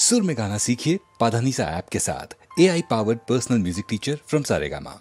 सुर में गाना सीखिए पाधानीसा ऐप के साथ। AI powered personal music teacher from Saregama.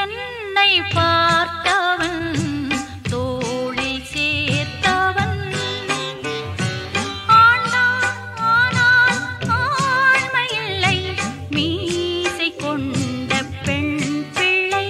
என்னை பார்த்தவன் தோழி சேர்த்தவன் ஆண்டான் ஆனால் ஆண்மையில்லை மீசை கொண்ட பெண் பிள்ளை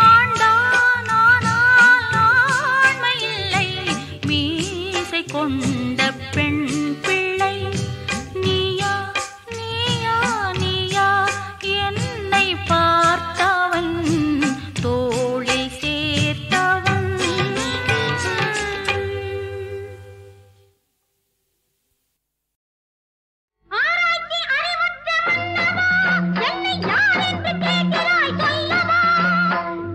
ஆண்டான் ஆனால் ஆண்மையில்லை மீசை கொண்ட பெண் பிள்ளை நீயா நீயா நீயா என்னை பார்த்தவன் தோழி சேர்த்தவன் ஆராய்ச்சி அறிவற்ற மன்னவா என்னை யார் என்று கேட்கிறாய் சொல்லவா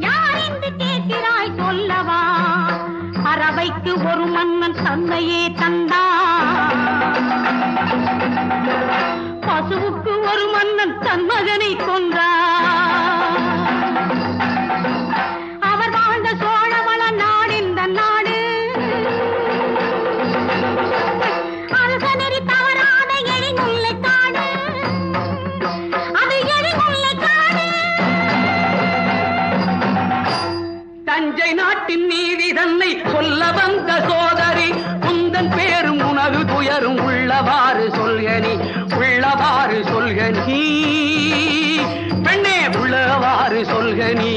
யார் என்று கேட்கிறாய் சொல்லவா பறவைக்கு ஒரு மன்னன் தன்னையே தந்தான் பசுவுக்கு ஒரு மன்னன் தன் மகனை கொன்றான் அவர் வாழ்ந்த சோழவள நாடு இந்த நாடு அரசநெறி தவறாத எழில்முல்லை காடு அது எழில்முல்லை காடு தஞ்சை நாட்டின் நீதி தன்னை சொல்ல வந்த சோதரி உந்தன் பேரும் உனது துயரும் உள்ளவாறு சொல்கனி உள்ளவாறு சொல்கனி பெண்ணே உள்ளவாறு சொல்கனி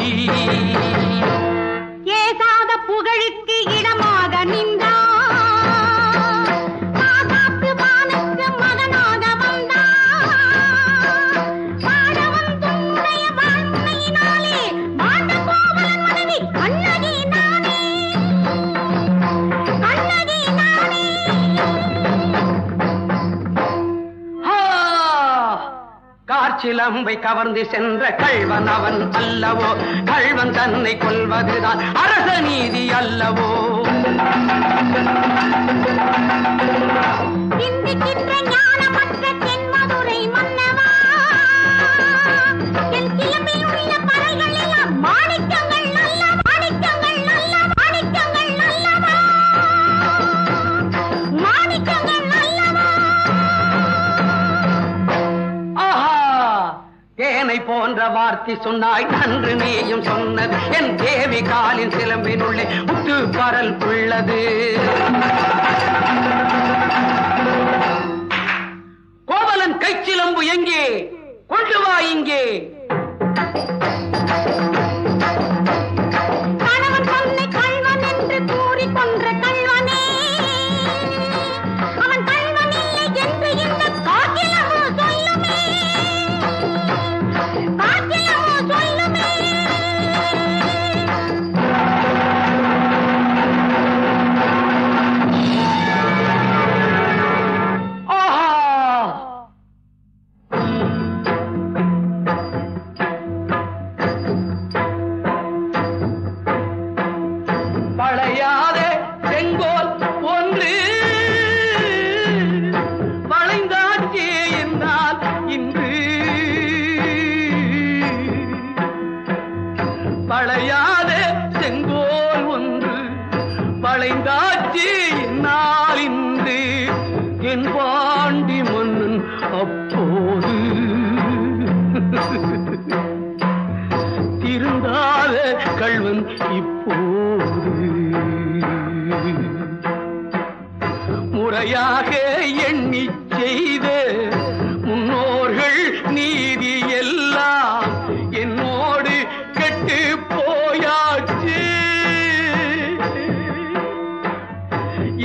ஏசாத புகழுக்கு இடமாக நின்றான் மாசாத்து வானுக்கு மகனாக வந்தான் பாடவன் துன்னுடைய வாழ்க்கையினாலே மாண்ட கோவலன் மனைவி கண்ணகி நானே கண்ணகி நானே கார்ச்சிலம்பை கவர்ந்து சென்ற கள்வன் அவன் அல்லவோ கள்வன் தன்னை கொல்வதுதான் அரச நீதி அல்லவோ சிந்திக்கின்ற ஞானமற்ற தென்மதுரை மன்னவா என் சிலம்பில் உள்ள பறைகள் எல்லாம் மாணிக்கங்கள் நல்ல மாணிக்கங்கள் நல்ல மாணிக்கங்கள் நல்லவா மாணிக்கங்கள் நல்லவா ஆஹா தேனை போன்ற வார்த்தை சொன்னாய் நன்று நீயும் சொன்னது என் தேவி காலின் சிலம்பினுள்ளே முத்து பரல் உள்ளது கோவலன் கைச்சிலம்பு எங்கே கொண்டு வா இங்கே கணவன் தன்னை கள்வன் என்று கூறி கொன்ற கள்வனே அவன் கள்வன் இல்லை என்று இந்த காட்டிலமோ சொல்லுமே காட்டிலமோ சொல்லுமே ஆஹா வளையாத செங்கோல் ஒன்று வளைந்தாச்சே என்றால் இன்று வளையாத செங்கோல் ஒன்று வளைந்தாச்சே என்னால் இன்று என் பாண்டி மன்னன் அப்போது திருந்தாத கள்வன் இப்போது முறையாக எண்ணி செய்த முன்னோர்கள் நீதி எல்லாம் என்னோடு கெட்டு போயாச்சு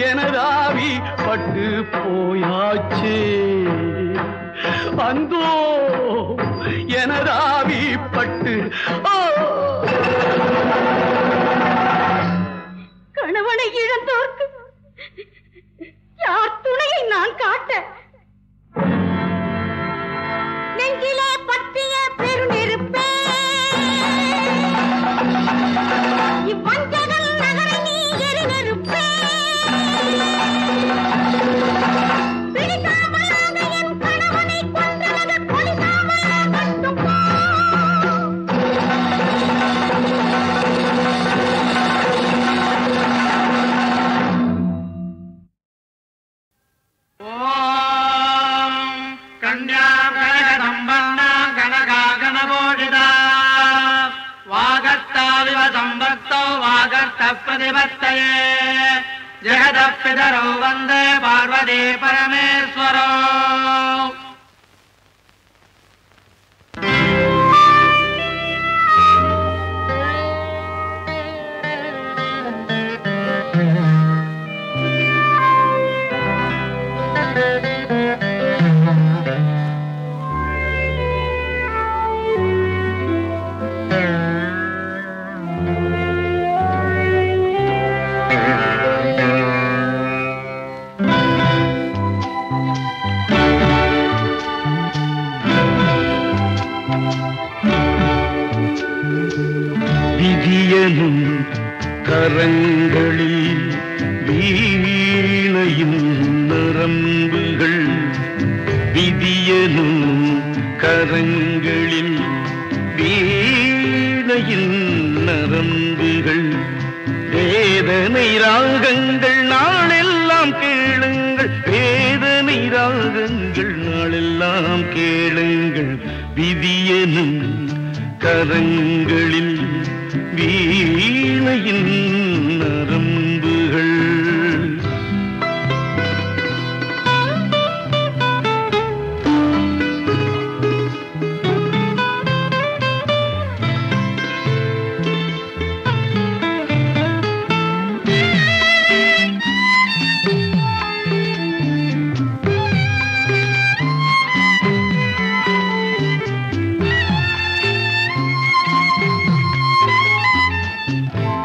எனதாவி பட்டு போயாச்சு அந்தோ எனதாவி பட்டு கணவனை இழந்தோர்க்கு யார் துணையை நான் காட்ட நெஞ்சிலே பற்றிய பெருநெருப்பே இவ்வஞ்சகல் நகரை நீ எரிநெருப்பே பிடிக்காமலாக என் கணவனை கொன்றனது கொலிசாமல் மட்டும் போ. கன்யா கனக சம்பன்னா கனகா கனபோஷிதா संभक्तौ वागर्त प्रतिपत्तये जगदपितरौ वन्दे पार्वती परमेश्वरौ விதியனும் கரங்களில் வீணையும் நரம்புகள் விதியனும் கரங்களில் வீணையின் நரம்புகள் வேதனை ராகங்கள் நாளெல்லாம் கேளுங்கள் வேதனை ராகங்கள் நாளெல்லாம் கேளுங்கள் விதியனும் கரங்களில் வீணையின் நரம்புகள்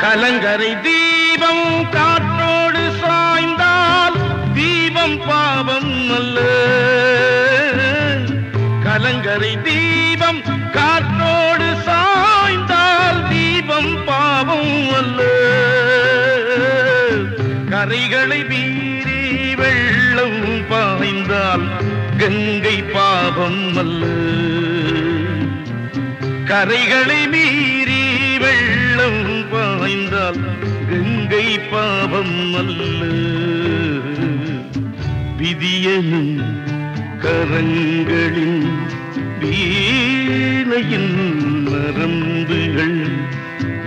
கலங்கரை தீபம் காற்றோடு சாய்ந்தால் தீபம் பாவம் அல்ல கலங்கரை தீபம் காற்றோடு சாய்ந்தால் தீபம் பாவம் அல்ல கரைகளை மீறி வெள்ளம் பாய்ந்தால் கங்கை பாவம் அல்ல கரைகளை மீறி வெள்ளம் பாய்ந்தால் கங்கை பாவம் அல்ல விதியனும் கரங்களின் வீணையின் நரம்புகள்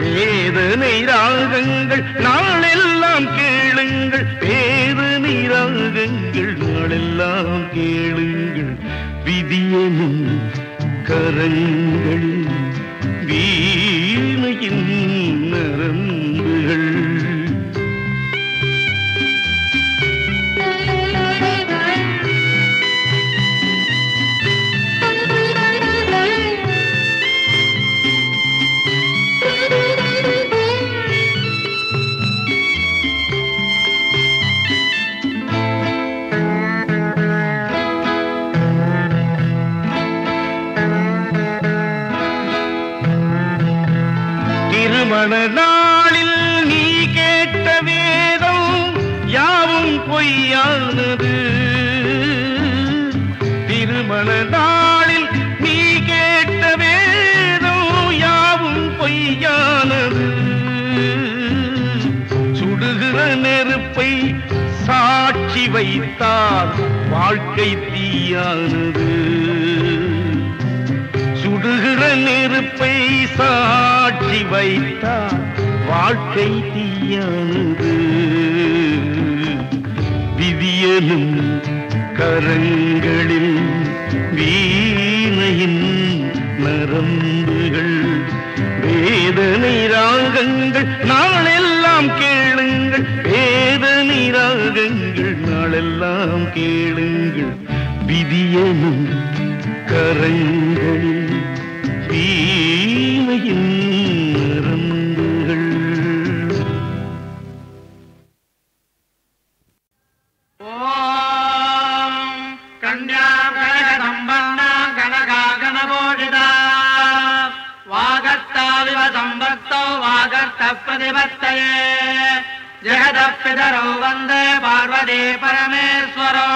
வேதனை ராகங்கள் நாளெல்லாம் கேளுங்கள் வேதனை ராகங்கள் நாளெல்லாம் கேளுங்கள் விதியனும் கரங்கள் வீணையின் நரம்புகள் திருமண நாளில் நீ கேட்ட வேதம் யாவும் பொய்யானது திருமண நாளில் நீ கேட்ட வேதம் யாவும் பொய்யானது சுடுகிற நெருப்பை சாட்சி வைத்தால் வாழ்க்கை தீயானது சுடுகிற நெருப்பை சாட்சி வைத்தால் வாழ்க்கை தீயானது விதியனும் கரங்களில் வீணையின் நரம்புகள் வேதனை ராகங்கள் நாளெல்லாம் கேளுங்கள் வேதனை ராகங்கள் நாளெல்லாம் கேளுங்கள் விதியனும் கரங்களில் வீணையின் நரம்புகள் ஓம் கன்யா கனகசம்பன்னா கனகாகனபோஷிதா வாகர்த்தாவிவ சம்பக்தோ வாகர்த்த பிரதிபத்தயே ஜெகதப்பிதரौ வந்தே பார்வதி பரமேஸ்வரோ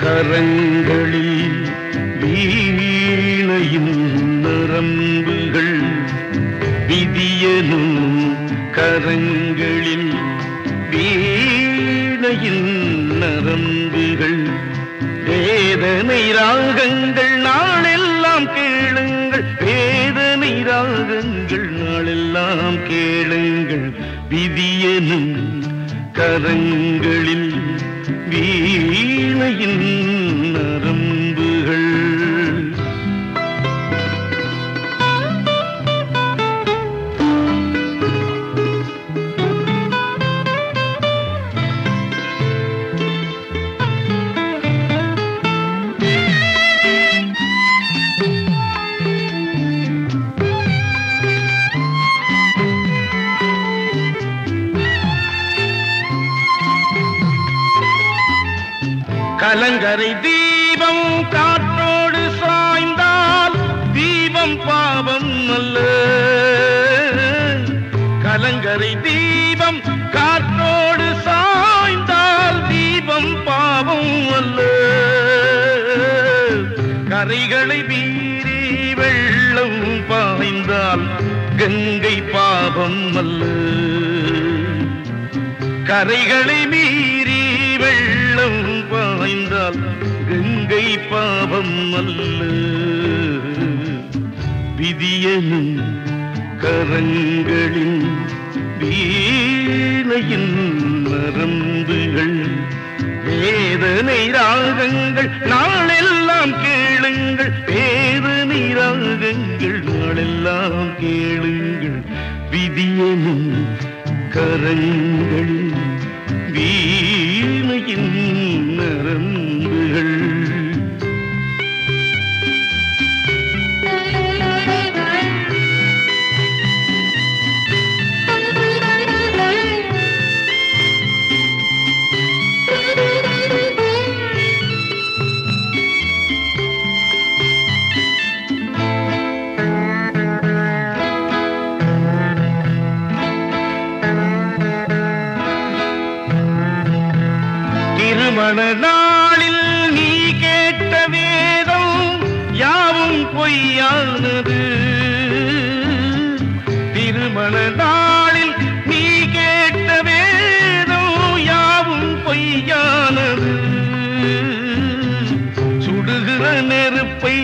கரங்களில் வீணையின் நரம்புகள் விதியனும் கரங்களில் வீணையின் நரம்புகள் வேதனை ராகங்கள் நாளெல்லாம் கேளுங்கள் வேதனை ராகங்கள் நாளெல்லாம் கேளுங்கள் விதியனும் கரங்களில் வீணையின் நரம்புகள் கலங்கரை தீபம் காற்றோடு சாய்ந்தால் தீபம் பாவம் அல்ல கலங்கரை தீபம் காற்றோடு சாய்ந்தால் தீபம் பாவம் அல்ல கரைகளை மீறி வெள்ளம் பாய்ந்தால் கங்கை பாவம் அல்ல கரைகளை மீறி வெள்ளம் பாய்ந்தால் கங்கை பாவம் அல்ல விதியனும் கரங்களின் வீணையின் நரம்புகள் வேதனை ராகங்கள் நாளெல்லாம் கேளுங்கள் வேதனை ராகங்கள் நாளெல்லாம் கேளுங்கள் விதியனும் கரங்கள் வீணையின் நரம்புகள் திருமண நாளில் நீ கேட்ட வேதம் யாவும் பொய்யானது திருமண நாளில் நீ கேட்ட வேதம் யாவும் பொய்யானது சுடுகிற நெருப்பை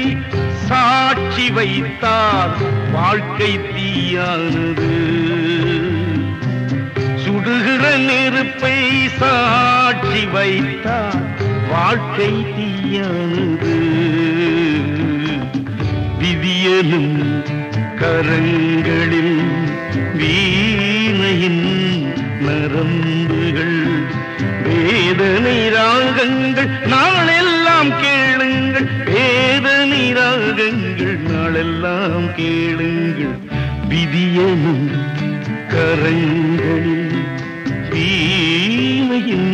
சாட்சி வைத்தால் வாழ்க்கை தீயானது சுடுகிற நெருப்பை சாட்சி வைத்தால் வாழ்க்கை தீயானது விதியனும் கரங்களில் வீணையின் நரம்புகள் வேதனை ராகங்கள் நாளெல்லாம் கேளுங்கள் வேதனை ராகங்கள் நாளெல்லாம் கேளுங்கள் விதியனும் கரங்களில் வீணையின்